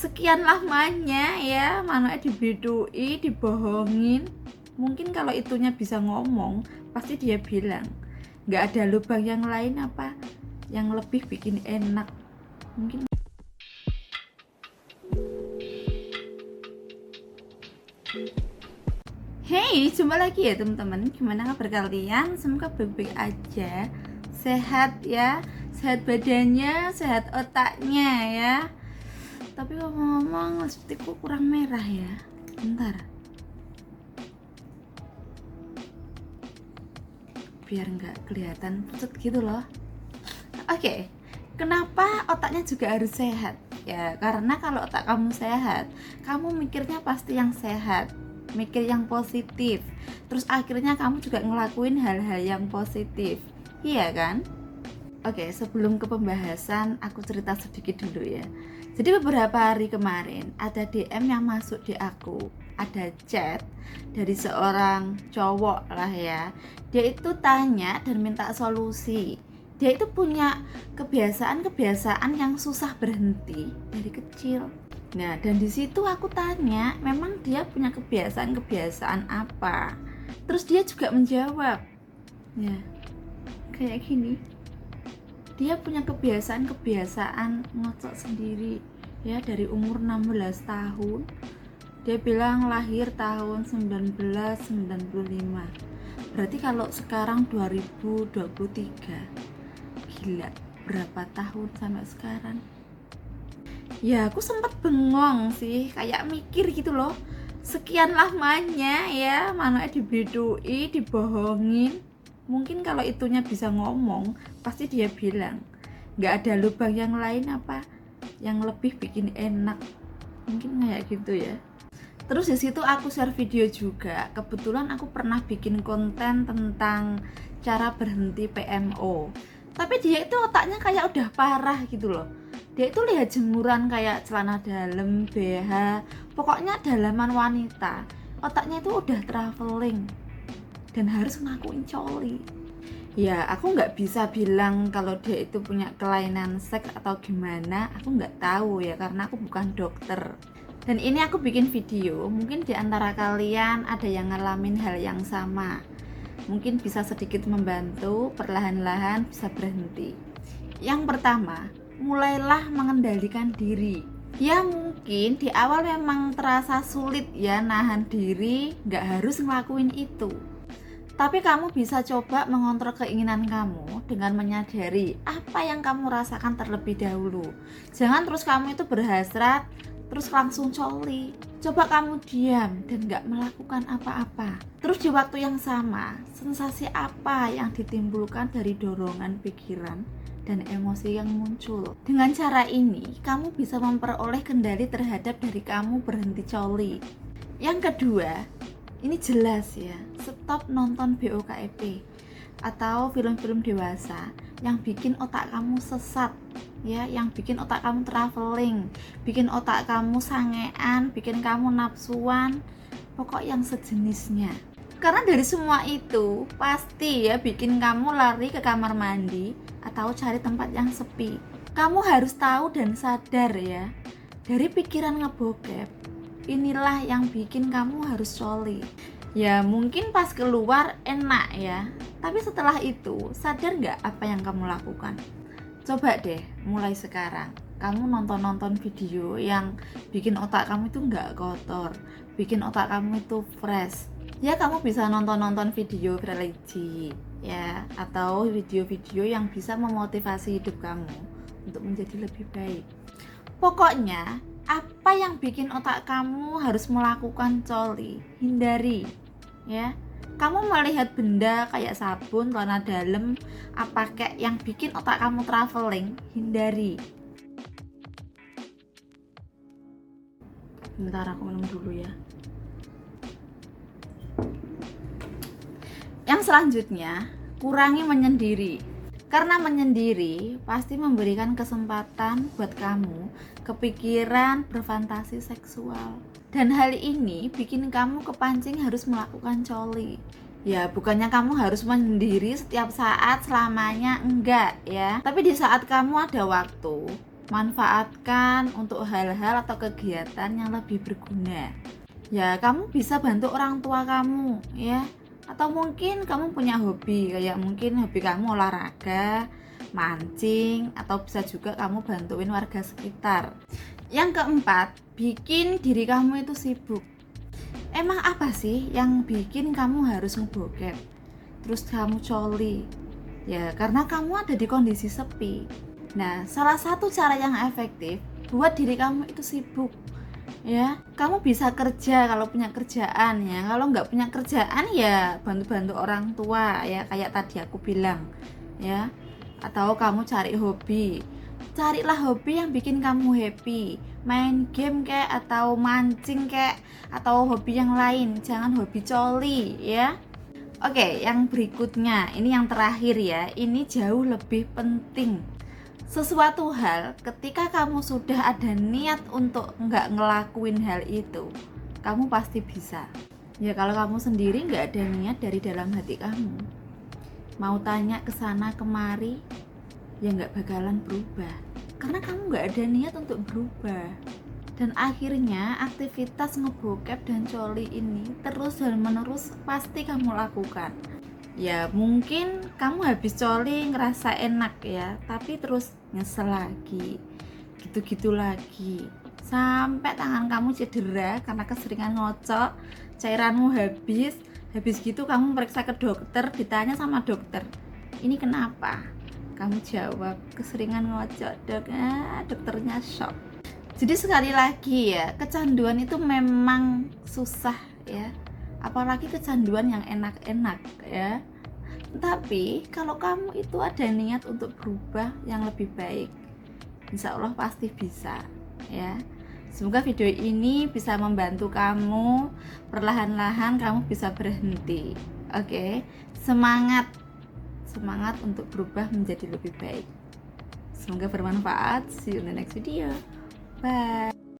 sekian lamanya ya manuknya dibidui, dibohongin. Mungkin kalau itunya bisa ngomong pasti dia bilang nggak ada lubang yang lain apa yang lebih bikin enak. Mungkin. Hey, jumpa lagi ya teman-teman. Gimana kabar kalian? Semoga baik-baik aja, sehat ya, sehat badannya, sehat otaknya ya. Tapi ngomong-ngomong, lipstikku kurang merah ya. Bentar, biar nggak kelihatan pucat gitu loh. Oke, kenapa otaknya juga harus sehat? Ya, karena kalau otak kamu sehat, kamu mikirnya pasti yang sehat, mikir yang positif. Terus akhirnya kamu juga ngelakuin hal-hal yang positif. Iya kan? Oke, sebelum ke pembahasan, aku cerita sedikit dulu ya. Jadi beberapa hari kemarin ada DM yang masuk di aku, ada chat dari seorang cowok lah ya. Dia itu tanya dan minta solusi. Dia itu punya kebiasaan yang susah berhenti dari kecil. Nah, dan di situ aku tanya, memang dia punya kebiasaan apa? Terus dia juga menjawab, ya kayak gini. Dia punya kebiasaan ngocok sendiri ya dari umur 16 tahun. Dia bilang lahir tahun 1995. Berarti kalau sekarang 2023, gila, berapa tahun sampai sekarang? Ya aku sempat bengong sih, kayak mikir gitu loh. Sekian lamanya ya manuknya dibidui, dibohongin. Mungkin kalau itunya bisa ngomong pasti dia bilang nggak ada lubang yang lain apa yang lebih bikin enak. Mungkin kayak gitu ya. Terus di situ aku share video juga. Kebetulan aku pernah bikin konten tentang cara berhenti PMO. Tapi dia itu otaknya kayak udah parah gitu loh. Dia itu lihat jemuran kayak celana dalam, BH, pokoknya dalaman wanita. Otaknya itu udah traveling dan harus ngakuin coli. Ya aku nggak bisa bilang kalau dia itu punya kelainan seks atau gimana, aku nggak tahu ya karena aku bukan dokter. Dan ini aku bikin video, mungkin di antara kalian ada yang ngalamin hal yang sama. Mungkin bisa sedikit membantu, perlahan-lahan bisa berhenti. Yang pertama, mulailah mengendalikan diri. Ya mungkin di awal memang terasa sulit ya nahan diri, nggak harus ngelakuin itu. Tapi kamu bisa coba mengontrol keinginan kamu dengan menyadari apa yang kamu rasakan terlebih dahulu. Jangan terus kamu itu berhasrat, terus langsung coli. Coba kamu diam dan gak melakukan apa-apa. Terus di waktu yang sama, sensasi apa yang ditimbulkan dari dorongan pikiran dan emosi yang muncul. Dengan cara ini, kamu bisa memperoleh kendali terhadap diri kamu berhenti coli. Yang kedua, ini jelas ya, stop nonton BOKEP atau film-film dewasa yang bikin otak kamu sesat ya, yang bikin otak kamu traveling, bikin otak kamu sangean, bikin kamu nafsuan, pokok yang sejenisnya. Karena dari semua itu pasti ya bikin kamu lari ke kamar mandi atau cari tempat yang sepi. Kamu harus tahu dan sadar ya, dari pikiran ngebokep inilah yang bikin kamu harus coli. Ya mungkin pas keluar enak ya, tapi setelah itu sadar gak apa yang kamu lakukan? Coba deh mulai sekarang kamu nonton video yang bikin otak kamu itu gak kotor, bikin otak kamu itu fresh. Ya kamu bisa nonton video religi ya, atau video-video yang bisa memotivasi hidup kamu untuk menjadi lebih baik. Pokoknya apa yang bikin otak kamu harus melakukan coli, hindari ya. Kamu melihat benda kayak sabun, celana dalam, apa kayak yang bikin otak kamu traveling, hindari. Bentar aku minum dulu ya. Yang selanjutnya, kurangi menyendiri. Karena menyendiri pasti memberikan kesempatan buat kamu kepikiran berfantasi seksual. Dan hal ini bikin kamu kepancing harus melakukan coli. Ya bukannya kamu harus menyendiri setiap saat selamanya, enggak ya. Tapi di saat kamu ada waktu, manfaatkan untuk hal-hal atau kegiatan yang lebih berguna. Ya, kamu bisa bantu orang tua kamu ya. Atau mungkin kamu punya hobi, kayak mungkin hobi kamu olahraga, mancing, atau bisa juga kamu bantuin warga sekitar. Yang keempat, bikin diri kamu itu sibuk. Emang apa sih yang bikin kamu harus ngebokep? Terus kamu coli? Ya, karena kamu ada di kondisi sepi. Nah, salah satu cara yang efektif buat diri kamu itu sibuk. Ya, kamu bisa kerja kalau punya kerjaan ya. Kalau nggak punya kerjaan ya bantu-bantu orang tua ya, kayak tadi aku bilang ya. Atau kamu cari hobi. Carilah hobi yang bikin kamu happy. Main game kayak, atau mancing kayak, atau hobi yang lain. Jangan hobi coli ya. Oke, yang berikutnya, ini yang terakhir ya. Ini jauh lebih penting. Sesuatu hal, ketika kamu sudah ada niat untuk nggak ngelakuin hal itu, kamu pasti bisa. Ya kalau kamu sendiri nggak ada niat dari dalam hati kamu, mau tanya kesana kemari, ya nggak bakalan berubah. Karena kamu nggak ada niat untuk berubah. Dan akhirnya aktivitas ngebokep dan coli ini terus dan menerus pasti kamu lakukan. Ya mungkin kamu habis coli ngerasa enak ya, tapi terus nyesel lagi, gitu-gitu lagi, sampai tangan kamu cedera karena keseringan ngocok, cairanmu habis gitu kamu periksa ke dokter, ditanya sama dokter, ini kenapa? Kamu jawab, keseringan ngocok dok. Dokternya shock. Jadi sekali lagi ya, kecanduan itu memang susah ya, apalagi kecanduan yang enak-enak ya. Tapi kalau kamu itu ada niat untuk berubah yang lebih baik, insya Allah pasti bisa ya. Semoga video ini bisa membantu kamu, perlahan-lahan kamu bisa berhenti. Oke, semangat untuk berubah menjadi lebih baik. Semoga bermanfaat. See you in the next video. Bye.